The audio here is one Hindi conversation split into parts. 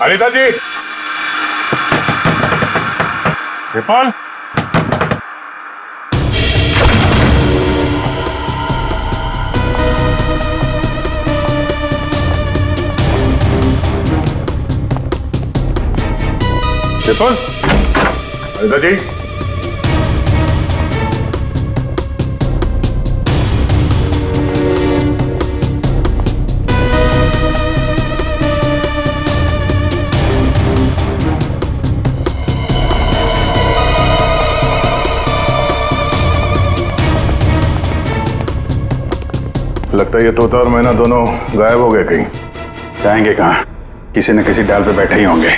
अनिता जी, विपुल, विपुल, अनिता जी, लगता है ये तोता और मैना दोनों गायब हो गए कहीं। जाएंगे कहाँ? किसी न किसी डाल पे बैठे ही होंगे।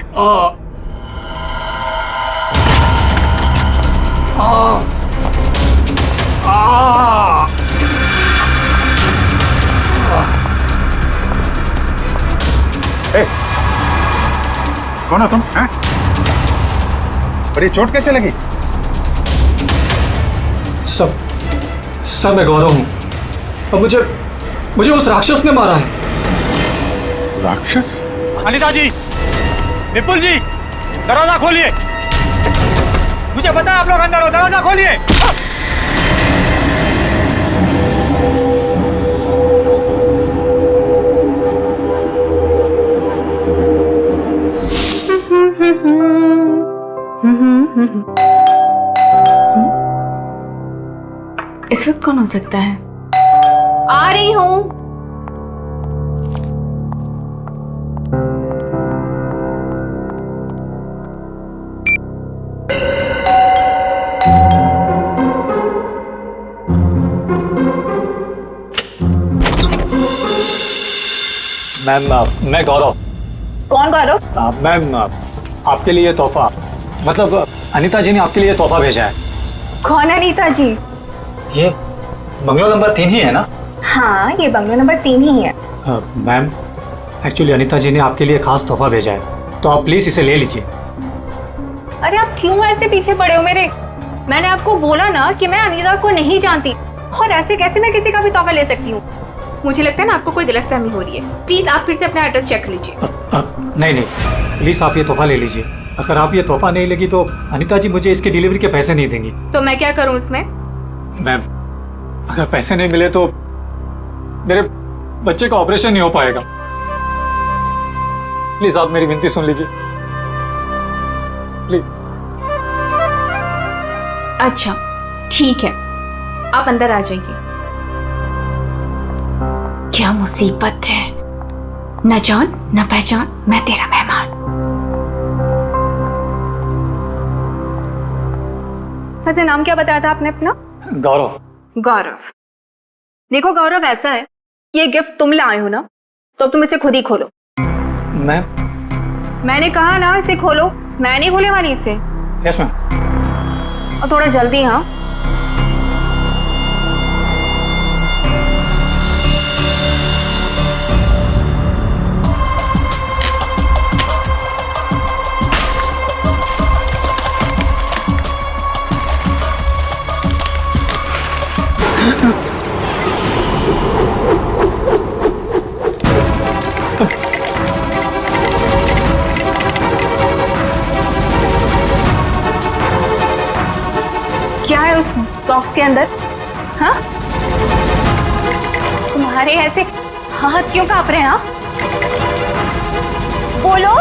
कौन हो तुम? हैं? बड़ी चोट कैसे लगी? सब मैं गौरव हूं और मुझे उस राक्षस ने मारा है। राक्षस? अनिता जी, विपुल जी, दरवाजा खोलिए। मुझे पता है आप लोग अंदर हो, दरवाजा खोलिए। इस वक्त कौन हो सकता है? आ रही हूँ। मैम, मैं गौरव। कौन गौरव? मैम, आपके लिए तोहफा, मतलब अनीता जी ने आपके लिए तोहफा भेजा है। कौन अनीता जी? ये बंगलो नंबर 3 ही है ना? हाँ, ये बंगलो नंबर 3 ही है। मैम, एक्चुअली अनीता जी ने आपके लिए खास तोहफा भेजा है, तो आप प्लीज इसे ले लीजिए। अरे आप क्यों ऐसे पीछे पड़े हो मेरे? मैंने आपको बोला ना कि मैं अनीता को नहीं जानती, और ऐसे कैसे मैं किसी का भी तोहफा ले सकती हूँ? मुझे लगता है ना आपको कोई गलतफहमी हो रही है। प्लीज आप फिर से अपना एड्रेस चेक कर लीजिए। नहीं, प्लीज आप ये तोहफा ले लीजिए। अगर आप ये तोहफा नहीं लेगी तो अनीता जी मुझे इसके डिलीवरी के पैसे नहीं देंगी। तो मैं क्या करूँ इसमें? मैम, अगर पैसे नहीं मिले तो मेरे बच्चे का ऑपरेशन नहीं हो पाएगा। प्लीज आप मेरी विनती सुन लीजिए, प्लीज। अच्छा ठीक है, आप अंदर आ जाइए। क्या मुसीबत है, न जान न पहचान, मैं तेरा मेहमान। वैसे नाम क्या बताया था आपने अपना? गौरव। गौरव। देखो गौरव, ऐसा है, ये गिफ्ट तुम लाए हो ना, तो तुम इसे खुद ही खोलो। मैंने कहा ना इसे खोलो, मैं नहीं खोले वाली इसे। Yes ma'am. और थोड़ा जल्दी। हाँ, क्या है उस बॉक्स के अंदर? हाँ, तुम्हारे ऐसे हाथ क्यों कांप रहे हैं? हाँ, बोलो।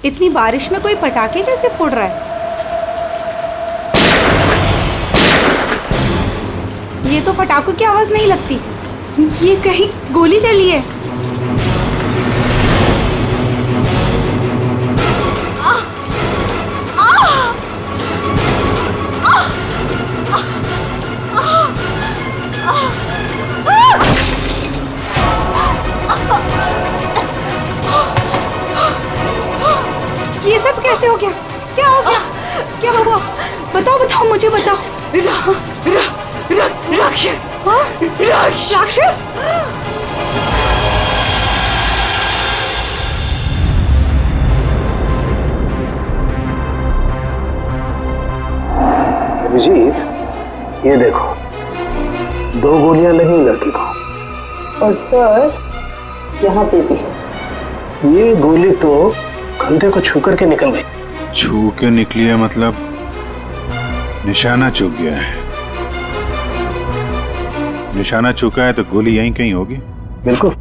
इतनी बारिश में कोई पटाखे कैसे फोड़ रहा है? ये तो पटाखों की आवाज नहीं लगती, ये कहीं गोली चली है। ये सब कैसे हो गया? क्या हो गया? क्या हुआ? बताओ मुझे बताओ। राक्षस। हाँ? राक्षस? अभिजीत, ये देखो, 2 गोलियां लगी लड़की को। और सर यहाँ पे भी है। ये गोली तो कंधे को छू करके निकल गई। छू के निकली है मतलब निशाना चूक गया है। निशाना चूका है तो गोली यहीं कहीं होगी। बिल्कुल।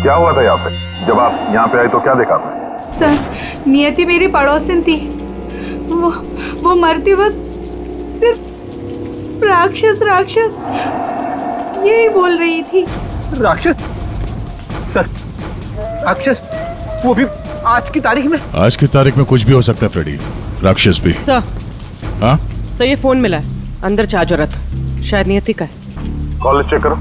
क्या हुआ था यहाँ पे? जब आप यहाँ पे आए तो क्या देखा आपने? सर नियति मेरी पड़ोसन थी। वो मरते वक्त सिर्फ राक्षस राक्षस यही बोल रही थी। राक्षस? सर राक्षस वो भी आज की तारीख में? आज की तारीख में कुछ भी हो सकता है फ्रेडी, राक्षस भी। सर हाँ सर ये फोन मिला है, अंदर चार्ज हो रहा था, शायद नियति का है। कॉल चेक करो।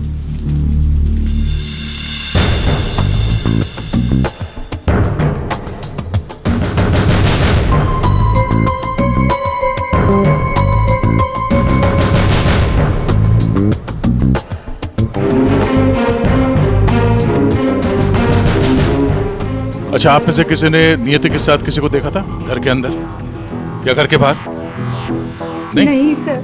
अच्छा, आप में से किसी ने नियति के साथ किसी को देखा था घर के अंदर या घर के बाहर? नहीं सर।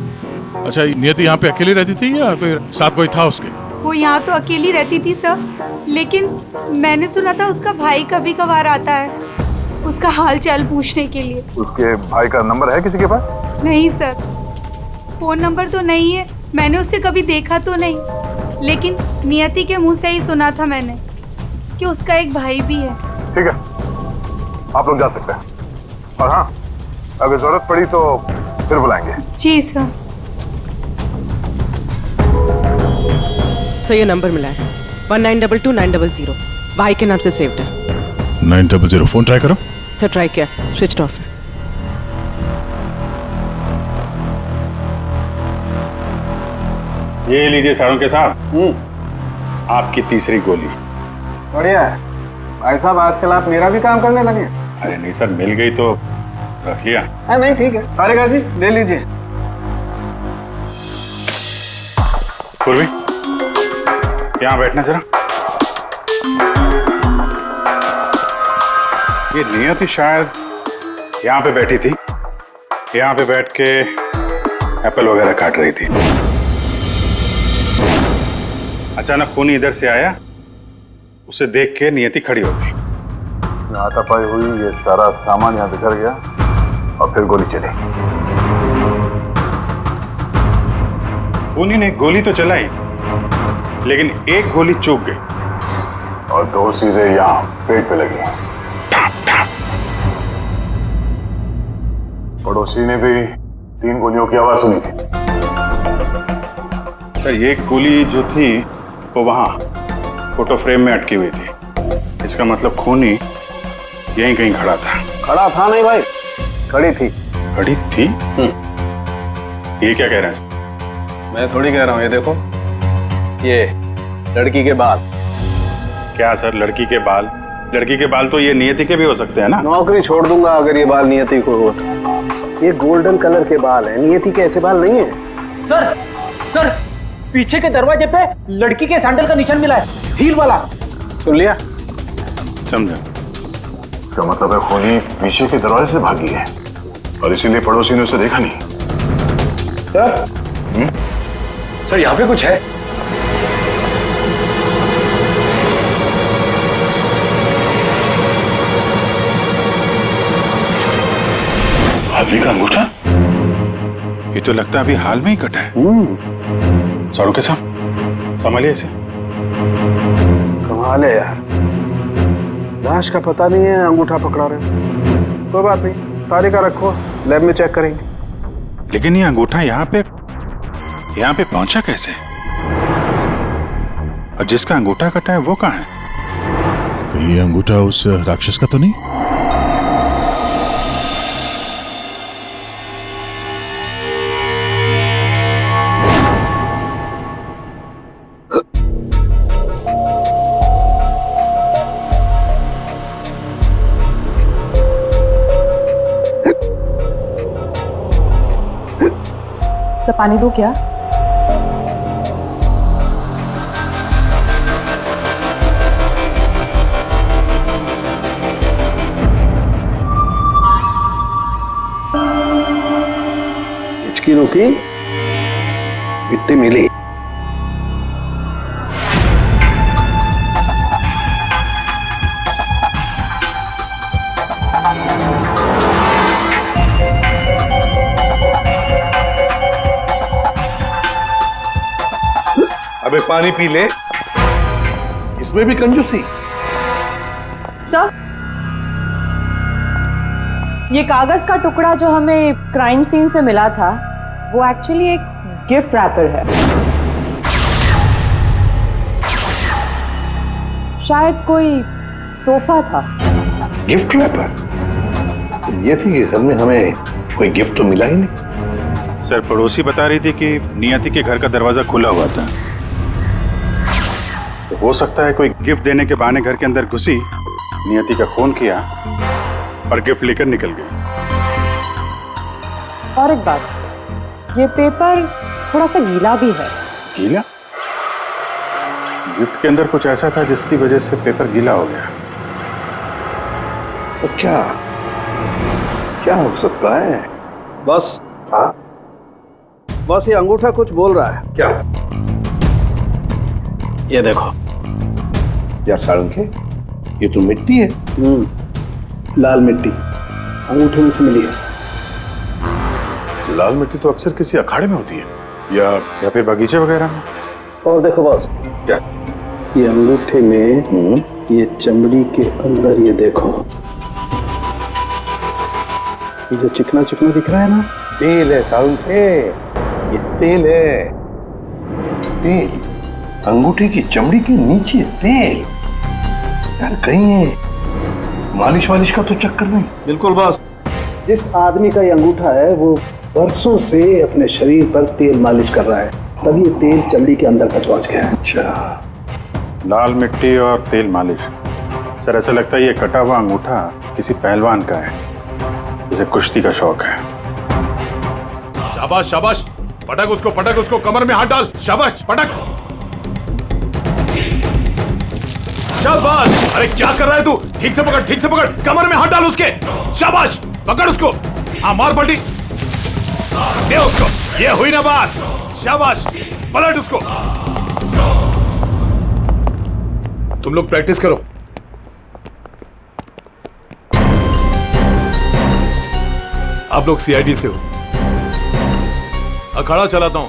अच्छा, नियति यहाँ पे अकेली रहती थी या फिर साथ कोई था उसके? वो यहाँ तो अकेली रहती थी सर, लेकिन मैंने सुना था उसका भाई कभी कभार आता है उसका हाल चाल पूछने के लिए। उसके भाई का नंबर है किसी के पास? नहीं सर, फोन नंबर तो नहीं है, मैंने उससे कभी देखा तो नहीं, लेकिन नियति के मुंह से ही सुना था मैंने कि उसका एक भाई भी है। ठीक है, आप लोग जा सकते हैं। और हाँ, अगर जरूरत पड़ी तो फिर बुलाएंगे। जी सर। सर ये नंबर मिला है 1922-900, भाई के नाम से सेव्ड है। 900 फोन ट्राई करो। सर ट्राई किया, स्विच ऑफ है। ये लीजिए सारों के साथ आपकी तीसरी गोली। बढ़िया है भाई साहब, आजकल आप मेरा भी काम करने लगे। अरे नहीं सर, मिल गई तो रख लिया। नहीं ठीक है, तारिका जी ले लीजिए। पूर्वी यहाँ बैठना जरा। ये नियति शायद यहाँ पे बैठी थी, यहाँ पे बैठ के एप्पल वगैरह काट रही थी। अचानक खूनी इधर से आया, उसे देख के नियति खड़ी हो गई। हाथापाई हुई, ये सारा सामान यहाँ बिखर गया और फिर गोली चली। खूनी ने गोली तो चलाई, लेकिन एक गोली चूक गई और 2 सीधे यहाँ पेट पे लगी। पड़ोसी ने भी 3 गोलियों की आवाज सुनी थी। सर ये गोली जो थी वो वहां फोटो फ्रेम में अटकी हुई थी। इसका मतलब खूनी यहीं कहीं खड़ा था। खड़ा था नहीं भाई, खड़ी थी। खड़ी थी? ये क्या कह रहे हैं सर? मैं थोड़ी कह रहा हूँ, ये देखो, ये लड़की के बाल। क्या सर, लड़की के बाल? लड़की के बाल तो ये नियति के भी हो सकते हैं ना। नौकरी छोड़ दूंगा अगर ये बाल नियति को हो तो। ये गोल्डन कलर के बाल है, नियति के ऐसे बाल नहीं है। सर पीछे के दरवाजे पे लड़की के सैंडल का निशान मिला है, हील वाला। सुन लिया? समझा। इसका मतलब है खूनी पीछे के दरवाजे से भागी है और इसीलिए पड़ोसी ने उसे देखा नहीं। सर सर यहाँ पे कुछ है। आदमी का अंगूठा? ये तो लगता है अभी हाल में ही कटा है। सारू के साथ संभालिए इसे। कमाल है यार, लाश का पता नहीं है, अंगूठा पकड़ा रहे। कोई बात नहीं, तारिका रखो, लैब में चेक करेंगे। लेकिन ये अंगूठा यहाँ पे पहुंचा कैसे? और जिसका अंगूठा कटा है वो कहाँ है? कहीं ये अंगूठा उस राक्षस का तो नहीं? तो पानी दो क्या? मिस्किनों की मिट्टी मिली। अबे पानी पी ले, इसमें भी कंजूसी। सर, ये कागज का टुकड़ा जो हमें क्राइम सीन से मिला था वो एक्चुअली एक गिफ्ट रैपर है। शायद कोई तोहफा था। Gift wrapper? ये थी कि घर में हमें कोई गिफ्ट तो मिला ही नहीं। सर, पड़ोसी बता रही थी कि नियति के घर का दरवाजा खुला हुआ था, तो हो सकता है कोई गिफ्ट देने के बहाने घर के अंदर घुसी, नियति का फोन किया और गिफ्ट लेकर निकल गई। और एक बात, ये पेपर थोड़ा सा गीला भी है। गीला? गिफ्ट के अंदर कुछ ऐसा था जिसकी वजह से पेपर गीला हो गया। तो क्या हो सकता है? बस बस ये अंगूठा कुछ बोल रहा है। क्या? ये देखो यार सारंगे, ये तो मिट्टी है। लाल मिट्टी अंगूठे में से मिली है। लाल मिट्टी तो अक्सर किसी अखाड़े में होती है, या फिर बगीचे वगैरह में। और देखो बॉस, क्या? ये अंगूठे में ये चमड़ी के अंदर ये देखो, ये जो चिकना चिकना दिख रहा है ना, तेल है सारंगे, ये तेल है। तेल? अंगूठे की चमड़ी के नीचे तेल? यार कहीं मालिश वालिश का तो चक्कर नहीं? बिल्कुल बॉस, जिस आदमी का ये अंगूठा है वो बरसों से अपने शरीर पर तेल मालिश कर रहा है, तभी ये तेल चमड़ी के अंदर तक पहुंच गया है। अच्छा, लाल मिट्टी और तेल मालिश। सर, ऐसा लगता है ये कटा हुआ अंगूठा किसी पहलवान का है, जिसे कुश्ती का शौक है। शाबाश शाबाश, पटक उसको, कमर में हाथ डाल। शाबाश, पटक। शाबाश। अरे क्या कर रहा है तू? ठीक से पकड़, कमर में हाथ डाल उसके। शाबाश, पकड़ उसको। हाँ, मार पलटी दे उसको। ये हुई ना बात। शाबाश, पलट उसको। तुम लोग प्रैक्टिस करो। आप लोग सीआईडी से हो। अखाड़ा चलाता हूं,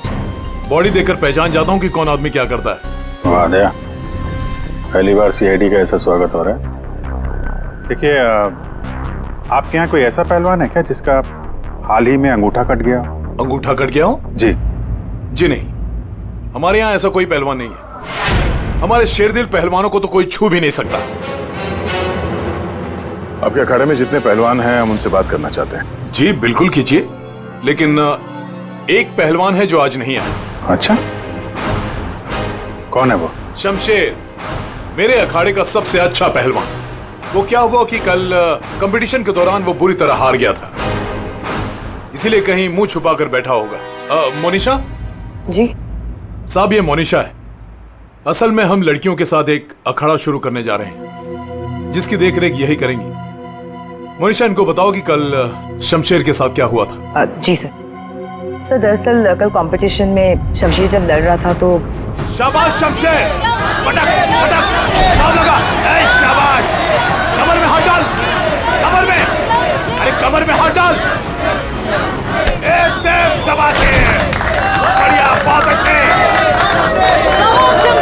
बॉडी देखकर पहचान जाता हूं कि कौन आदमी क्या करता है। वाह दया, पहली बार सीआईडी का ऐसा स्वागत हो रहा है। देखिए, आपके यहाँ कोई ऐसा पहलवान है क्या जिसका हाल ही में अंगूठा कट गया? अंगूठा कट गया हो? जी नहीं, हमारे यहाँ ऐसा कोई पहलवान नहीं है। हमारे शेरदिल पहलवानों को तो कोई छू भी नहीं सकता। आपके अखाड़े में जितने पहलवान हैं हम उनसे बात करना चाहते हैं। जी बिल्कुल कीजिए, लेकिन एक पहलवान है जो आज नहीं आया। अच्छा, कौन है वो? शमशेर, मेरे अखाड़े का सबसे अच्छा पहलवान। वो क्या हुआ कि कल कंपटीशन के दौरान वो बुरी तरह हार गया था, इसीलिए कहीं मुंह छुपाकर बैठा होगा। मोनिशा जी साहब, ये मोनिशा है। असल में हम लड़कियों के साथ एक अखाड़ा शुरू करने जा रहे हैं, जिसकी देखरेख यही करेंगी। मोनिशा, इनको बताओ कि कल शमशेर के साथ क्या हुआ था। जी सर। दरअसल कल कंपटीशन में शमशेर जब लड़ रहा था तो। शाबाश शमशेर, पटक पटक, दाव लगा। ए शाबाश, कमर में हाथ डाल, कमर में। अरे कमर में हाथ डाल। एकदम दबाके, बढ़िया, बहुत अच्छे,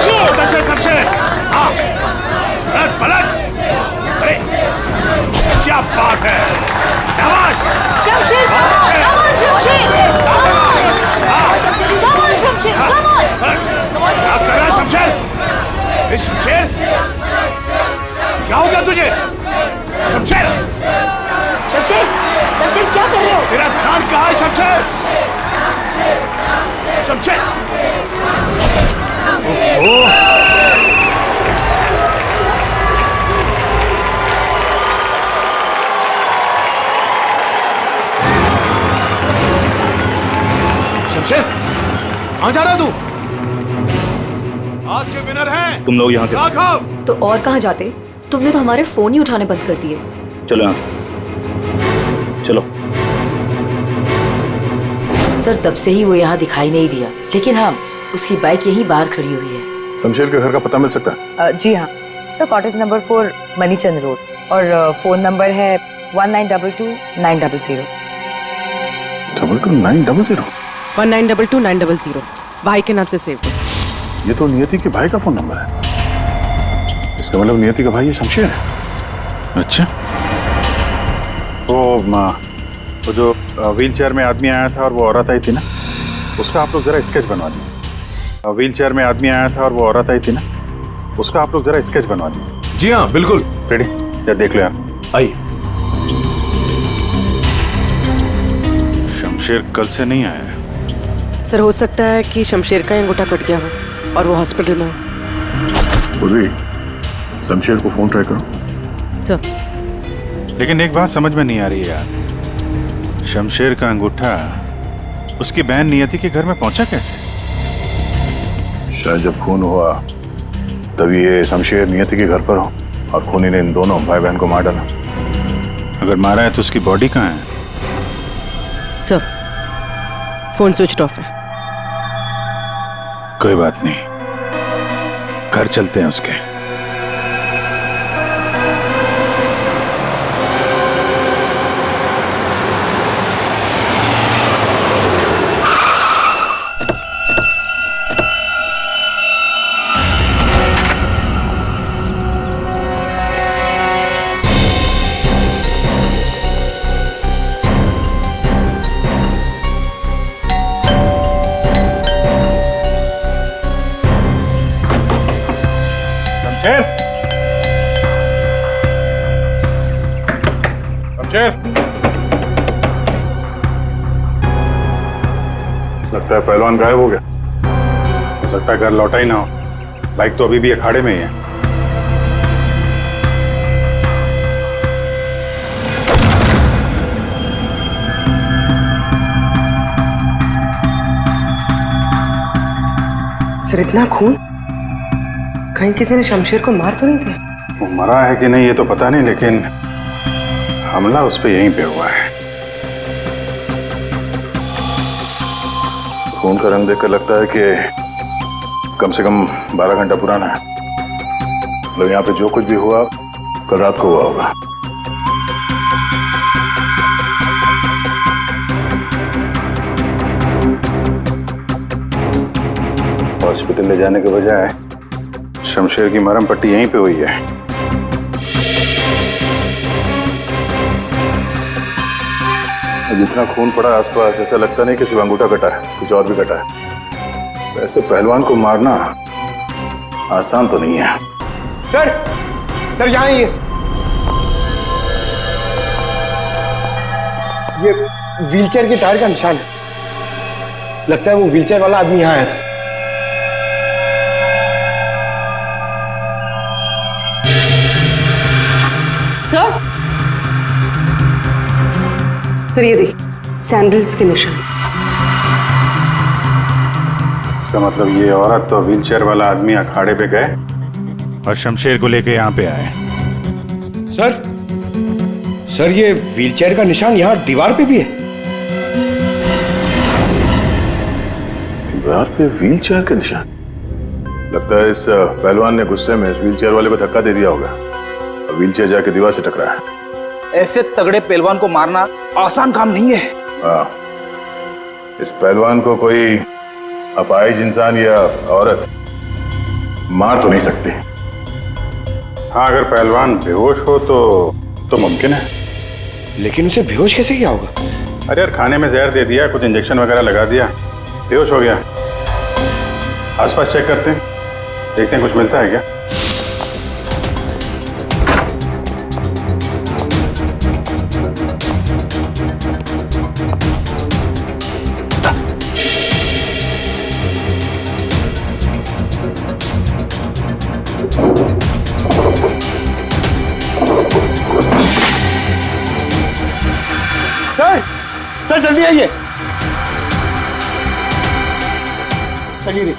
बहुत अच्छे शमशेर। हाँ, पलट पलट। अरे क्या बात है, शाबाश शमशेर, क्या कर रहा है शमशेर? शमशेर, क्या हो गया तुझे? शमशेर, शमशेर, शमशेर क्या कर रहे हो? तेरा ध्यान कहाँ है शमशेर? शमशेर, शमशेर, कहाँ जा रहा है तू? आज के विनर हैं तुम लोग यहाँ के। राघव। तो और कहाँ जाते? तुमने तो हमारे फोन ही उठाने बंद कर दिए। चलो यहाँ से, चलो। सर तब से ही वो यहाँ दिखाई नहीं दिया, लेकिन हाँ उसकी बाइक यहीं बाहर खड़ी हुई है। शमशेर के घर का पता मिल सकता है? जी हाँ सर, कॉटेज नंबर 4 मनीचंद रोड, और फोन नंबर है 1922-900। 22900? 1922-900 भाई के नाम से सेव है। ये तो नियति के भाई का फोन नंबर है। इसका मतलब नियति का भाई ये शमशेर है। अच्छा, वो जो व्हील चेयर में आदमी आया था और वो औरत आई थी ना, उसका आप लोग जरा स्केच बनवा दीजिए। व्हील चेयर में आदमी आया था और वो औरत आई थी ना, उसका आप लोग जरा स्केच बनवा दीजिए। जी हाँ बिल्कुल। रेडी? या देख लो यार। आइए। शमशेर कल से नहीं आया है। सर हो सकता है कि शमशेर का अंगूठा कट गया हो और वो हॉस्पिटल में हो। पूर्वी, शमशेर को फोन ट्राई करो। सर लेकिन एक बात समझ में नहीं आ रही है यार, शमशेर का अंगूठा उसकी बहन नियति के घर में पहुंचा कैसे? शायद जब खून हुआ तभी ये शमशेर नियति के घर पर हो और खूनी ने इन दोनों भाई बहन को मार डाला। अगर मारा है तो उसकी बॉडी कहाँ है? सर फोन स्विच ऑफ है। कोई बात नहीं, घर चलते हैं उसके। लगता है पहलवान गायब हो गया। हो सकता है घर लौटा ही ना हो। बाइक तो अभी भी अखाड़े में ही है। सर इतना खून, कहीं किसी ने शमशेर को मार तो नहीं दिया? वो मरा है कि नहीं ये तो पता नहीं, लेकिन हमला उस पर यहीं पे हुआ है। खून का रंग देखकर लगता है कि कम से कम 12 घंटा पुराना है। मतलब यहाँ पे जो कुछ भी हुआ कल रात को हुआ होगा। हॉस्पिटल ले जाने के बजाय शमशेर की मरहम पट्टी यहीं पे हुई है। जितना खून पड़ा आसपास ऐसा लगता नहीं कि सिर्फ अंगूठा कटा है, कुछ और भी कटा है। वैसे पहलवान को मारना आसान तो नहीं है। सर यहाँ ये व्हीलचेयर के टायर का निशान है। लगता है वो व्हीलचेयर वाला आदमी यहाँ आया था। सर ये देखिए सैंडल्स के निशान। इसका मतलब ये औरत तो व्हीलचेयर वाला आदमी अखाड़े पे गए और शमशेर को लेके यहाँ पे आए। सर ये व्हीलचेयर का निशान यहाँ दीवार पे भी है। दीवार पे व्हीलचेयर का निशान? लगता है इस पहलवान ने गुस्से में इस व्हीलचेयर वाले को धक्का दे दिया होगा और व्हीलचेयर जाके दीवार से टकरा है। ऐसे तगड़े पहलवान को मारना आसान काम नहीं है। हाँ, इस पहलवान को कोई अपाहिज इंसान या औरत मार तो नहीं सकती। हाँ, अगर पहलवान बेहोश हो तो मुमकिन है। लेकिन उसे बेहोश कैसे किया होगा? अरे यार, खाने में जहर दे दिया, कुछ इंजेक्शन वगैरह लगा दिया, बेहोश हो गया। आसपास चेक करते हैं, देखते हैं कुछ मिलता है क्या। सर जल्दी आइए। चलिए।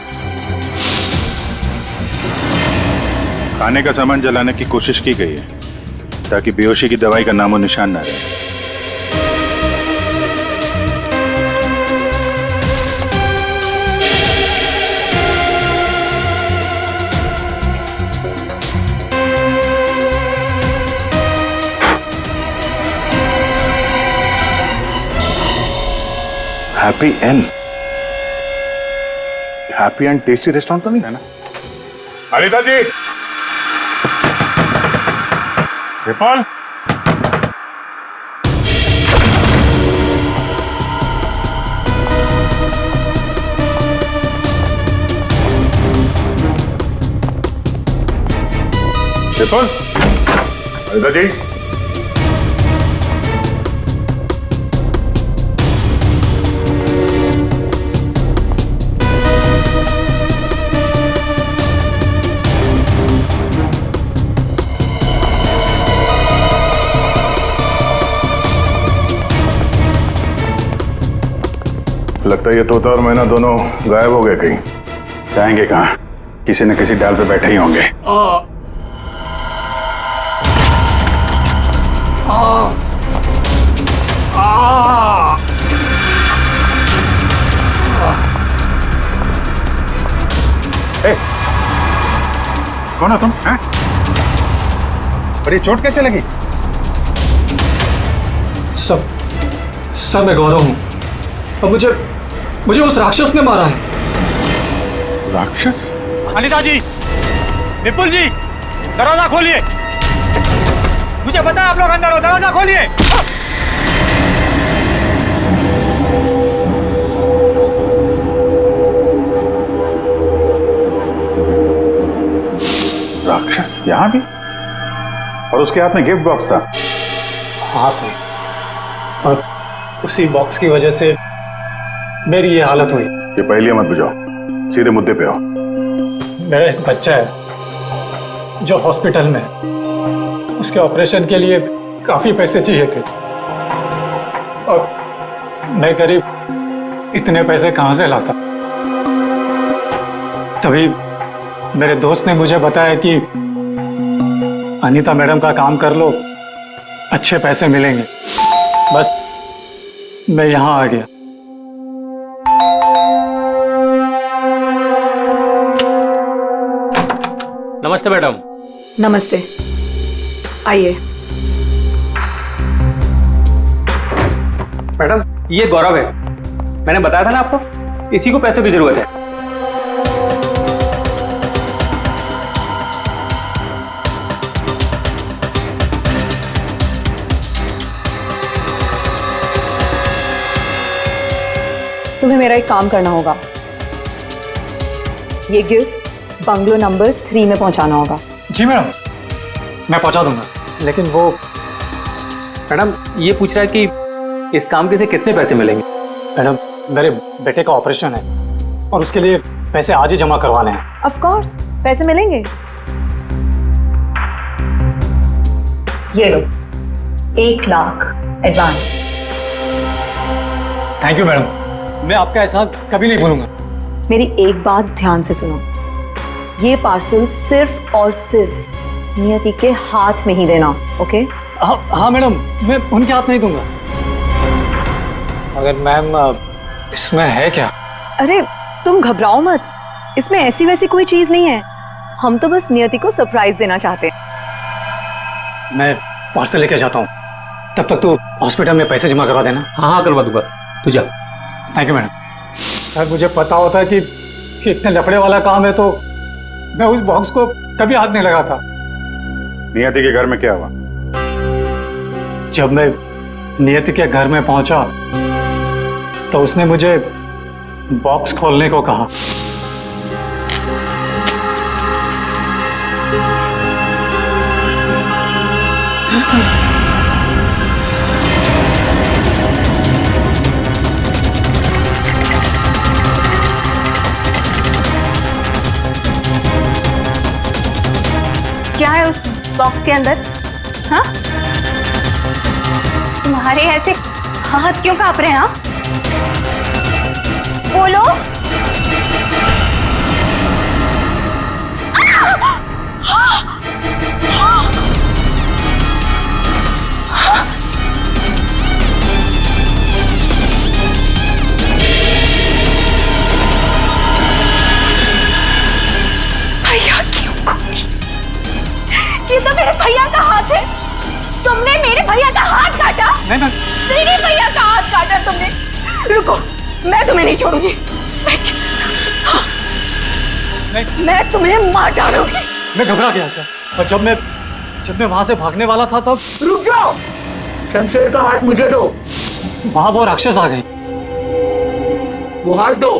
खाने का सामान जलाने की कोशिश की गई है ताकि बेहोशी की दवाई का नामो निशान ना रहे। हैप्पी एंड टेस्टी रेस्टोरेंट तो नहीं है ना? अनिता जी, विपुल, विपुल, अनिता जी, लगता है ये तोता और मैना दोनों गायब हो गए कहीं। जाएंगे कहाँ? किसी न किसी डाल पे बैठे ही होंगे। कौन हो तुम? हैं? और ये चोट कैसे लगी? सब मैं गौरव हूँ और मुझे उस राक्षस ने मारा है। राक्षस? अनिता जी, विपुल जी, दरवाजा खोलिए। मुझे पता है आप लोग अंदर हो, दरवाजा खोलिए। राक्षस यहाँ भी? और उसके हाथ में गिफ्ट बॉक्स था। हाँ सर, और उसी बॉक्स की वजह से मेरी ये हालत हुई। ये पहेलियां मत बुझाओ, सीधे मुद्दे पे आओ। मेरा एक बच्चा है जो हॉस्पिटल में है। उसके ऑपरेशन के लिए काफी पैसे चाहिए थे और मैं करीब इतने पैसे कहाँ से लाता। तभी मेरे दोस्त ने मुझे बताया कि अनीता मैडम का काम कर लो, अच्छे पैसे मिलेंगे। बस मैं यहाँ आ गया। नमस्ते मैडम। नमस्ते, आइए। मैडम, ये गौरव है। मैंने बताया था ना आपको, इसी को पैसों की जरूरत है। तुम्हें मेरा एक काम करना होगा। ये गिफ्ट बंगलो नंबर 3 में पहुंचाना होगा। जी मैडम, मैं पहुंचा दूंगा। लेकिन वो मैडम, ये पूछ रहा है कि इस काम के से कितने पैसे मिलेंगे? मैडम, मेरे बेटे का ऑपरेशन है और उसके लिए पैसे आज ही जमा करवाने हैं। ऑफ कोर्स पैसे मिलेंगे। ये लो 1 lakh advance. Thank you madam, मैं आपका एहसान कभी नहीं भूलूंगा। मेरी एक बात ध्यान से सुनो, ये पार्सल सिर्फ और सिर्फ नियति के हाथ में ही देना, ओके? हाँ मैडम, मैं उनके हाथ नहीं दूंगा। मगर मैम, इसमें है क्या? अरे तुम घबराओ मत, इसमें ऐसी वैसी कोई चीज नहीं है। हम तो बस नियति को सरप्राइज देना चाहते हैं। मैं पार्सल लेके जाता हूँ, तब तक तू हॉस्पिटल में पैसे जमा करवा देना। हाँ करवा दूंगा, तू जा। Thank you madam. सर, मुझे पता होता है कि इतने लफड़े वाला काम है तो मैं उस बॉक्स को कभी हाथ नहीं लगाता। नियति के घर में क्या हुआ? जब मैं नियति के घर में पहुंचा तो उसने मुझे बॉक्स खोलने को कहा। क्या है उस बॉक्स के अंदर? हाँ, तुम्हारे ऐसे हाथ क्यों कांप रहे हैं? हाँ, बोलो। भैया क्यों कूदी? ये तो मेरे भैया का हाथ है। तुमने मेरे भैया का हाथ काटा? नहीं। मेरे भैया का हाथ काटा तुमने। रुको मैं तुम्हें नहीं छोड़ूंगी। मैं तुम्हें मार डालूंगी। मैं घबरा गया सर, और जब मैं वहां से भागने वाला था तब रुक जाओ, शमशेर का हाथ मुझे दो। वहां वो राक्षस आ गई। वो हाथ दो।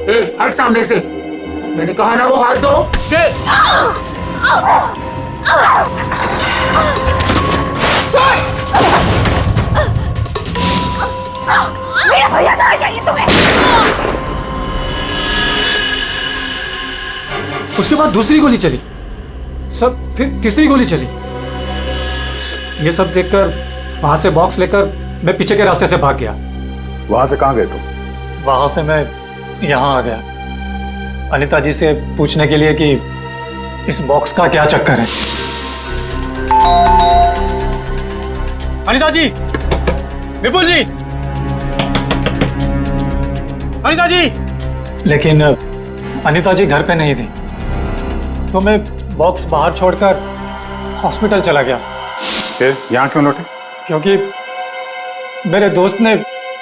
ए, हट सामने से, मैंने कहा ना वो हाथ दो। दे। मेरा भैया कहाँ चाहिए तुम्हें? उसके बाद दूसरी गोली चली, सब फिर तीसरी गोली चली। ये सब देखकर वहां से बॉक्स लेकर मैं पीछे के रास्ते से भाग गया। वहां से कहाँ गए तुम? वहां से मैं यहाँ आ गया अनीता जी से पूछने के लिए कि इस बॉक्स का क्या चक्कर है। अनीता जी, विपुल जी, अनीता जी। लेकिन अनीता जी घर पे नहीं थी, तो मैं बॉक्स बाहर छोड़कर हॉस्पिटल चला गया। फिर यहाँ क्यों लौटे? क्योंकि मेरे दोस्त ने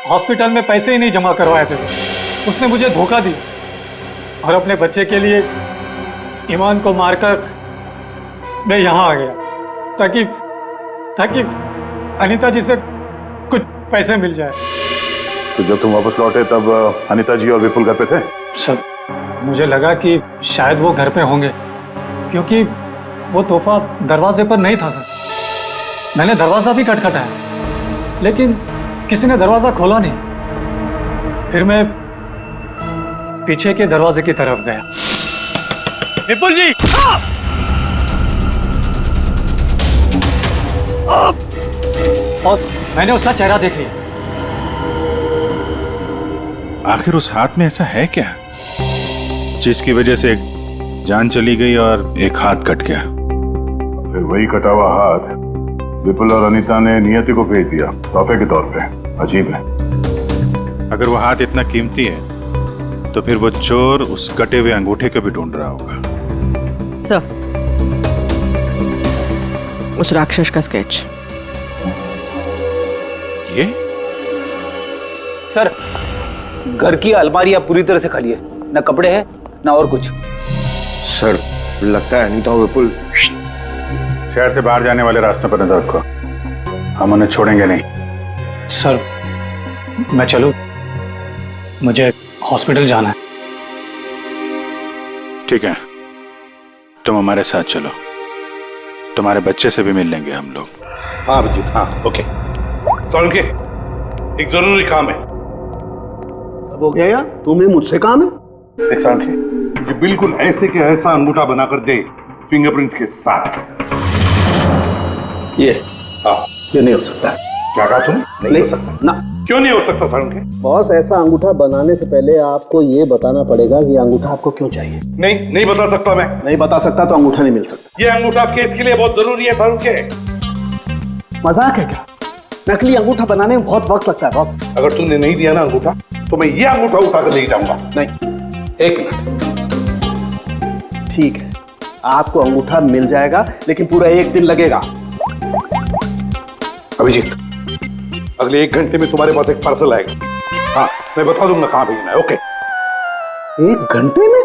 हॉस्पिटल में पैसे ही नहीं जमा करवाए थे सर। उसने मुझे धोखा दी और अपने बच्चे के लिए ईमान को मारकर मैं यहाँ आ गया ताकि अनीता जी से कुछ पैसे मिल जाए। तो जब तुम वापस लौटे तब अनीता जी और विपुल घर पे थे? सर, मुझे लगा कि शायद वो घर पे होंगे, क्योंकि वो तोहफा दरवाजे पर नहीं था सर। मैंने दरवाजा भी खटखटाया, लेकिन किसी ने दरवाजा खोला नहीं। फिर मैं पीछे के दरवाजे की तरफ गया। विपुल जी! और मैंने उसका चेहरा देख लिया। आखिर उस हाथ में ऐसा है क्या जिसकी वजह से एक जान चली गई और एक हाथ कट गया? फिर वही कटा हुआ हाथ विपुल और अनीता ने नियति को भेज दिया तोहफे के तौर पे। अजीब है। अगर वो हाथ इतना कीमती है तो फिर वो चोर उस कटे हुए अंगूठे को भी ढूंढ रहा होगा। सर, उस राक्षस का स्केच। ये सर, घर की अलमारियां पूरी तरह से खाली है, ना कपड़े हैं ना और कुछ। सर, लगता है अनीता और विपुल शहर से बाहर जाने वाले रास्ते पर नजर रखो, हम उन्हें छोड़ेंगे नहीं। सर, मैं चलूं? मुझे हॉस्पिटल जाना है। ठीक है, तुम हमारे साथ चलो, तुम्हारे बच्चे से भी मिल लेंगे हम लोग। हाँ अभिजीत, हाँ, ओके। सोलंकी, एक जरूरी काम है। सब हो गया यार, तुम्हें मुझसे काम है? एक सोलंकी, मुझे बिल्कुल ऐसे के ऐसा अंगूठा बनाकर दे, फिंगरप्रिंट्स के साथ। ये हाँ, ये नहीं हो सकता। क्या कहा तुमने? नहीं हो सकता ना। क्यों नहीं हो सकता सोलंकी? बॉस, ऐसा अंगूठा बनाने से पहले आपको ये बताना पड़ेगा कि अंगूठा आपको क्यों चाहिए। नहीं बता सकता मैं। नहीं बता सकता तो अंगूठा नहीं मिल सकता। ये अंगूठा केस के लिए बहुत जरूरी है सोलंकी। मजाक है क्या? नकली अंगूठा बनाने में बहुत वक्त लगता है बॉस। अगर तुमने नहीं दिया ना अंगूठा, तो मैं ये अंगूठा उठाकर ले जाऊंगा। नहीं, एक मिनट। ठीक है, आपको अंगूठा मिल जाएगा, लेकिन पूरा 1 दिन लगेगा। अभिजीत, अगले 1 घंटे में तुम्हारे पास एक पार्सल आएगा। हाँ, मैं बता दूंगा कहां भेजना है। ओके? 1 घंटे में?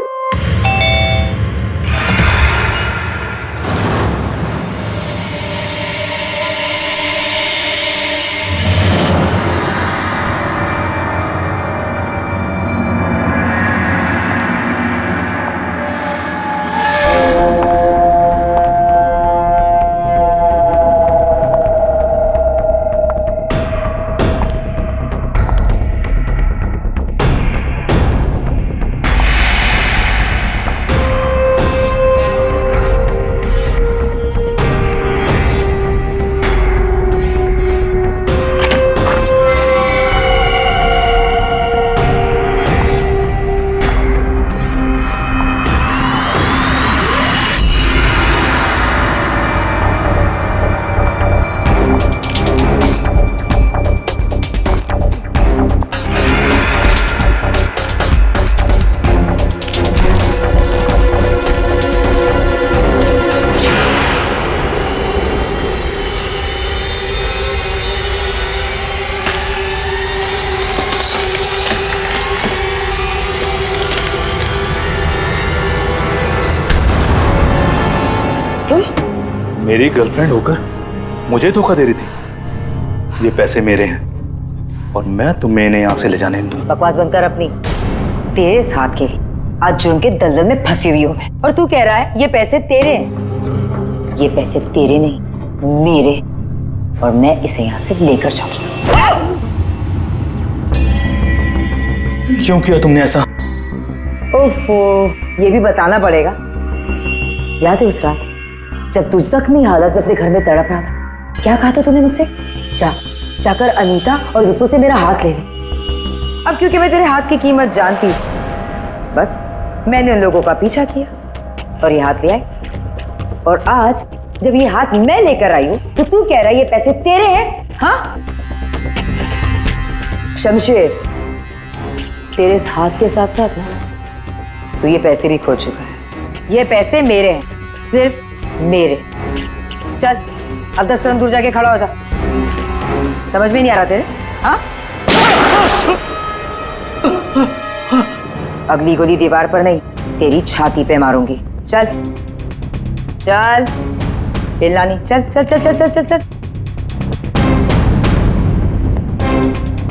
मेरी गर्लफ्रेंड होकर मुझे धोखा दे रही थी। ये पैसे मेरे हैं और मैं तुम्हें इन्हें यहाँ से ले जाने नहीं दूंगा। बकवास बंद कर अपनी। तेरे साथ के लिए आज जुर्म के दलदल में फंसी हुई हूँ मैं, और तू कह रहा है ये पैसे तेरे हैं। ये पैसे तेरे नहीं, मेरे, और मैं इसे यहाँ से लेकर जाऊंगी। क्यों किया तुमने ऐसा? ओफो, ये भी बताना पड़ेगा। याद है उस रात जब तू जख्मी हालत में अपने घर में तड़प रहा था, क्या कहा था तूने मुझसे? जाकर अनीता और विपुल से मेरा हाथ ले ले। अब क्योंकि मैं तेरे हाथ की कीमत जानती हूँ, बस मैंने उन लोगों का पीछा किया और ये हाथ ले आई। और आज जब ये हाथ मैं लेकर आई हूँ तो तू कह रहा है ये पैसे तेरे हैं? हाँ शमशेर, तेरे इस हाथ के साथ साथ ना तो ये पैसे भी खो चुका है। ये पैसे मेरे हैं, सिर्फ मेरे। चल अब 10 कदम दूर जाके खड़ा हो जा। समझ में नहीं आ रहा तेरे? हाँ, अगली गोली दीवार पर नहीं, तेरी छाती पे मारूंगी। चल चल, हिलना नहीं। चल चल चल चल चल चल चल,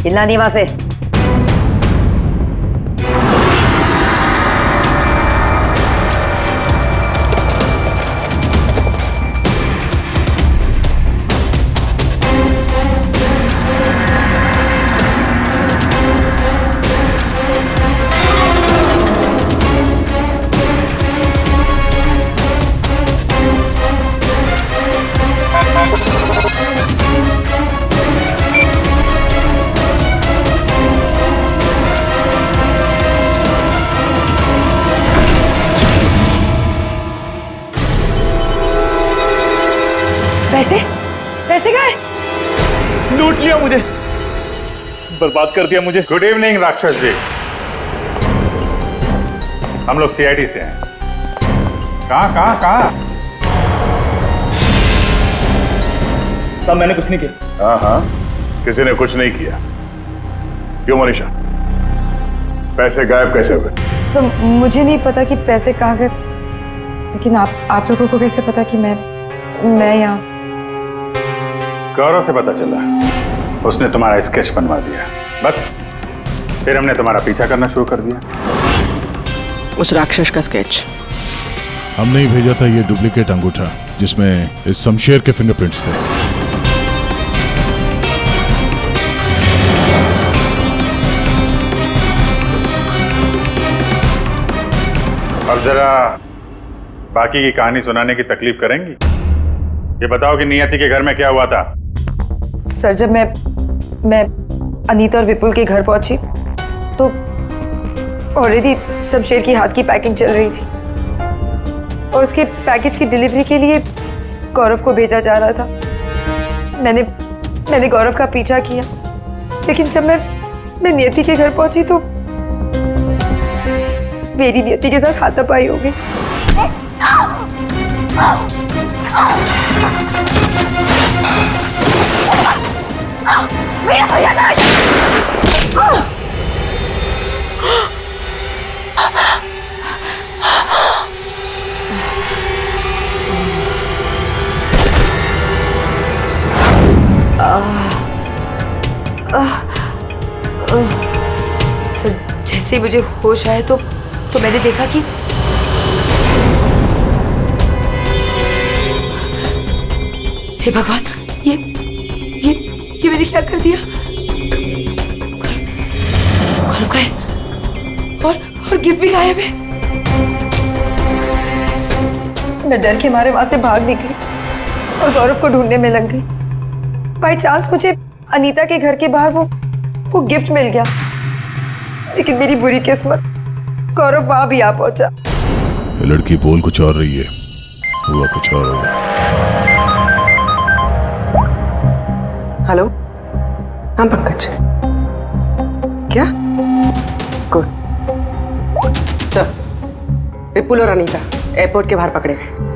हिलना नहीं वहां से। पैसे पैसे कहाँ है? लूट लिया मुझे, बर्बाद कर दिया मुझे। गुड इवनिंग राक्षस जी, हम लोग सीआईडी से हैं। कहाँ? तब मैंने कुछ नहीं किया। हाँ, किसी ने कुछ नहीं किया। क्यों मनीषा, पैसे गायब कैसे हुए? सर मुझे नहीं पता कि पैसे कहाँ गए, लेकिन आप लोगों को कैसे पता कि मैं यहाँ? गौरव से पता चला, उसने तुम्हारा स्केच बनवा दिया। बस फिर हमने तुम्हारा पीछा करना शुरू कर दिया। उस राक्षस का स्केच हमने ही भेजा था, ये डुप्लीकेट अंगूठा जिसमें इस शमशेर के फिंगरप्रिंट्स थे। अब जरा बाकी की कहानी सुनाने की तकलीफ करेंगी? ये बताओ कि नियति के घर में क्या हुआ था? सर जब मैं अनीता और विपुल के घर पहुंची तो ऑलरेडी शमशेर की हाथ की पैकिंग चल रही थी और उसके पैकेज की डिलीवरी के लिए गौरव को भेजा जा रहा था। मैंने गौरव का पीछा किया, लेकिन जब मैं नियति के घर पहुंची तो मेरी नियति के साथ हाथापाई हो गई। सर जैसे ही मुझे होश आया तो मैंने देखा कि हे भगवान, ये मैंने क्या कर दिया? गौरव का है और गिफ्ट भी गायब है। मैं डर के मारे वहां से भाग निकली और गौरव को ढूंढने में लग गई। बाई चांस मुझे अनीता के घर के बाहर वो गिफ्ट मिल गया, लेकिन मेरी बुरी किस्मत गौरव वहां भी आ पहुंचा। ये लड़की बोल कुछ और रही है, हुआ कुछ और होगा। हेलो, हाँ पंकज, क्या? गुड सर, विपुल और अनीता एयरपोर्ट के बाहर पकड़े गए।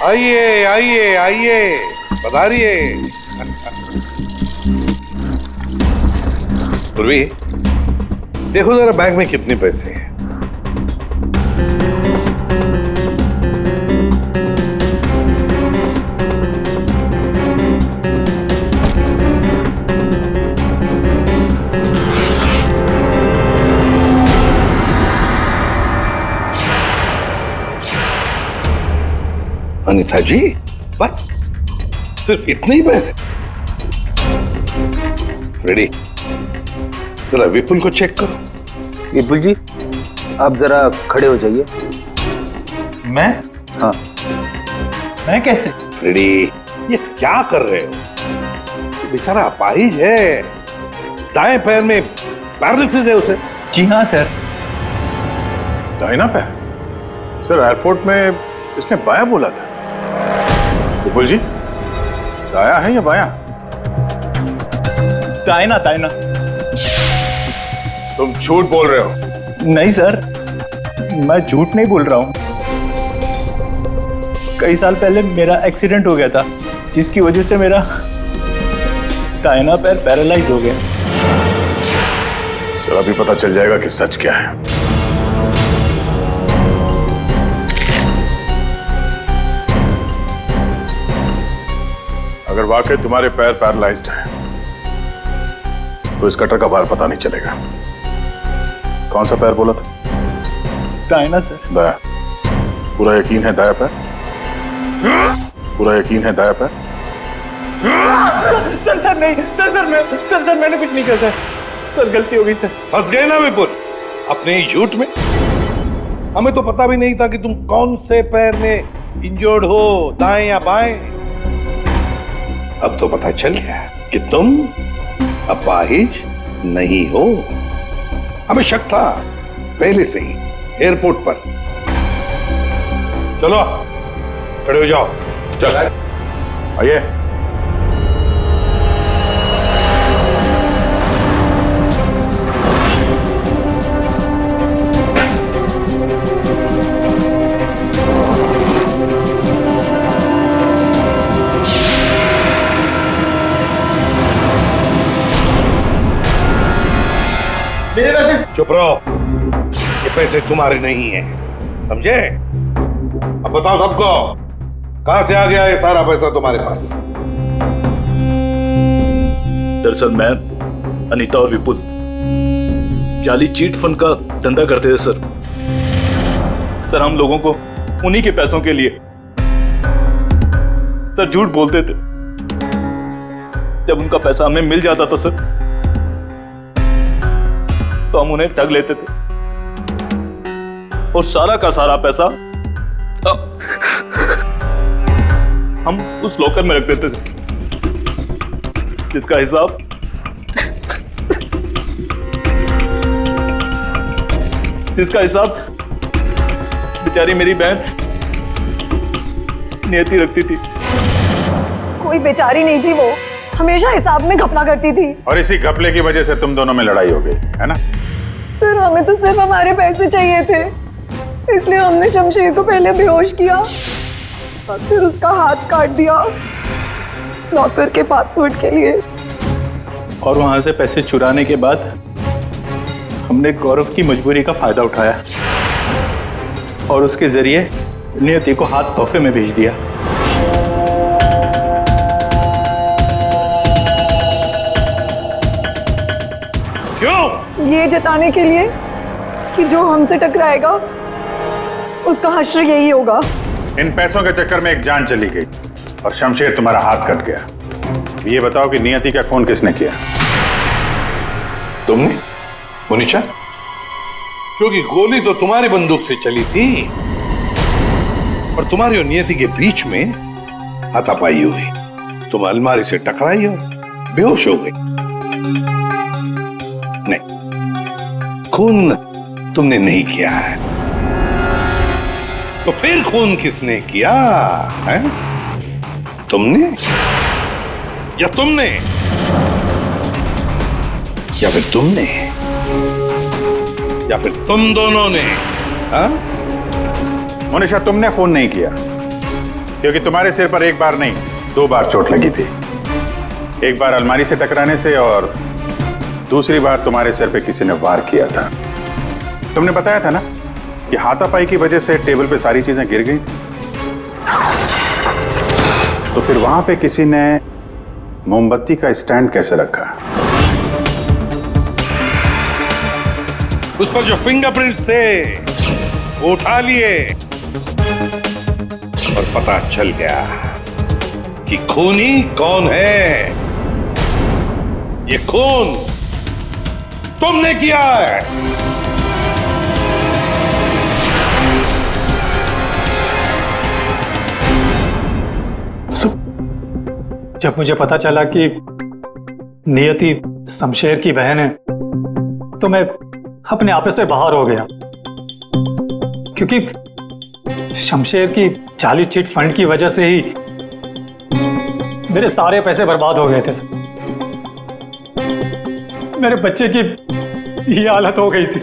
आइए आइए आइए, पधारिए। पूर्वी, देखो जरा बैग में कितने पैसे हैं। अनिता जी, बस सिर्फ इतने ही पैसे? रेडी, जरा विपुल को चेक करो। विपुल जी, आप जरा खड़े हो जाइए। मैं? हाँ। मैं कैसे? रेडी, ये क्या कर रहे हो? बेचारा अपाहिज है, दाएं पैर में पैरालिसिस है उसे। जी हाँ सर। दाहिना पैर? सर एयरपोर्ट में इसने बायां बोला था। विपुल जी, दाया है या बायां? दाहिना दाहिना। तुम झूठ बोल रहे हो। नहीं सर, मैं झूठ नहीं बोल रहा हूं। कई साल पहले मेरा एक्सीडेंट हो गया था, जिसकी वजह से मेरा दाहिना पैर पैरालाइज हो गया। सर अभी पता चल जाएगा कि सच क्या है। अगर वाकई तुम्हारे पैर पैरालाइज्ड हैं, तो इस कटर का भार पता नहीं चलेगा। कौन सा पैर बोला था? दाहिना सर। दाया। पूरा यकीन है दाया पैर? पूरा यकीन है दाया पैर? सर नहीं, सर मैंने कुछ नहीं किया सर, गलती हो गई सर। फंस गए ना विपुल अपने ही झूठ में। हमें तो पता भी नहीं था कि तुम कौन से पैर में इंजर्ड हो, दाएं या बाएं। अब तो पता चल गया कि तुम अपाहिज नहीं हो। हमें शक था पहले से ही एयरपोर्ट पर। चलो खड़े हो जाओ। चल आइए। चुप रहो, ये पैसे तुम्हारे नहीं हैं, समझे? अब बताओ सबको, कहां से आ गया ये सारा पैसा तुम्हारे पास? दरअसल मैं, अनीता और विपुल जाली चीट फंड का धंधा करते थे सर। सर हम लोगों को उन्हीं के पैसों के लिए सर झूठ बोलते थे। जब उनका पैसा हमें मिल जाता था सर, तो हम उन्हें ठग लेते थे और सारा का सारा पैसा हम उस लॉकर में रख देते थे, जिसका हिसाब बेचारी मेरी बहन नियति रखती थी। कोई बेचारी नहीं थी, वो हमेशा हिसाब में घपला करती थी। और इसी घपले की वजह से तुम दोनों में लड़ाई हो गई है ना? सर हमें तो सिर्फ हमारे पैसे चाहिए थे, इसलिए हमने शमशेर को पहले बेहोश किया और फिर उसका हाथ काट दिया लॉकर के पासवर्ड के लिए। और वहां से पैसे चुराने के बाद हमने गौरव की मजबूरी का फायदा उठाया और उसके जरिए नियति को हाथ तोहफे में भेज दिया। क्यों? ये जताने के लिए कि जो हमसे टकराएगा उसका हश्र यही होगा। इन पैसों के चक्कर में एक जान चली गई और शमशेर तुम्हारा हाथ कट गया। ये बताओ कि नियति का खून किसने किया? तुमने? मुनीशा? क्योंकि गोली तो तुम्हारी बंदूक से चली थी और तुम्हारी और नियति के बीच में हाथापाई हुई। तुम अलमारी से टकराई और बेहोश हो गई। नहीं, खून तुमने नहीं किया है। तो फिर खून किसने किया है? तुमने या तुमने या फिर तुमने या फिर तुम दोनों ने? हाँ? मोनिशा, तुमने खून नहीं किया क्योंकि तुम्हारे सिर पर एक बार नहीं 2 बार चोट लगी थी। एक बार अलमारी से टकराने से और दूसरी बार तुम्हारे सिर पे किसी ने वार किया था। तुमने बताया था ना कि हाथापाई की वजह से टेबल पे सारी चीजें गिर गई। तो फिर वहां पे किसी ने मोमबत्ती का स्टैंड कैसे रखा? उस पर जो फिंगरप्रिंट्स थे वो उठा लिए और पता चल गया कि खूनी कौन है। ये खून तुमने किया है। जब मुझे पता चला कि नियति शमशेर की बहन है तो मैं अपने आप से बाहर हो गया, क्योंकि शमशेर की जाली चिट फंड की वजह से ही मेरे सारे पैसे बर्बाद हो गए थे। मेरे बच्चे की ये हालत हो गई थी।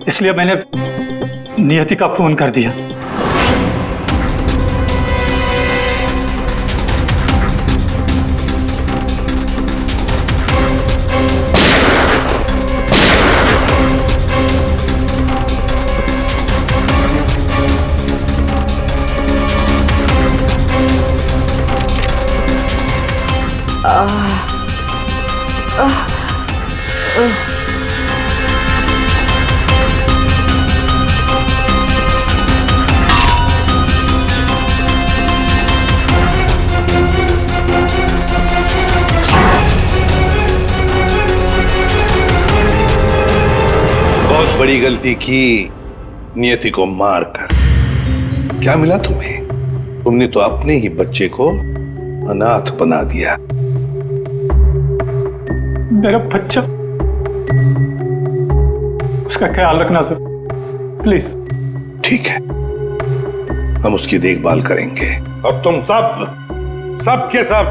इसलिए मैंने नियति का खून कर दिया। बहुत बड़ी गलती की नियति को मारकर। क्या मिला तुम्हें? तुमने तो अपने ही बच्चे को अनाथ बना दिया। मेरा बच्चा, उसका ख्याल रखना सर, प्लीज। ठीक है, हम उसकी देखभाल करेंगे। और तुम सब के सब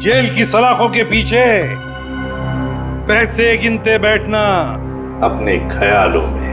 जेल की सलाखों के पीछे पैसे गिनते बैठना अपने ख्यालों में।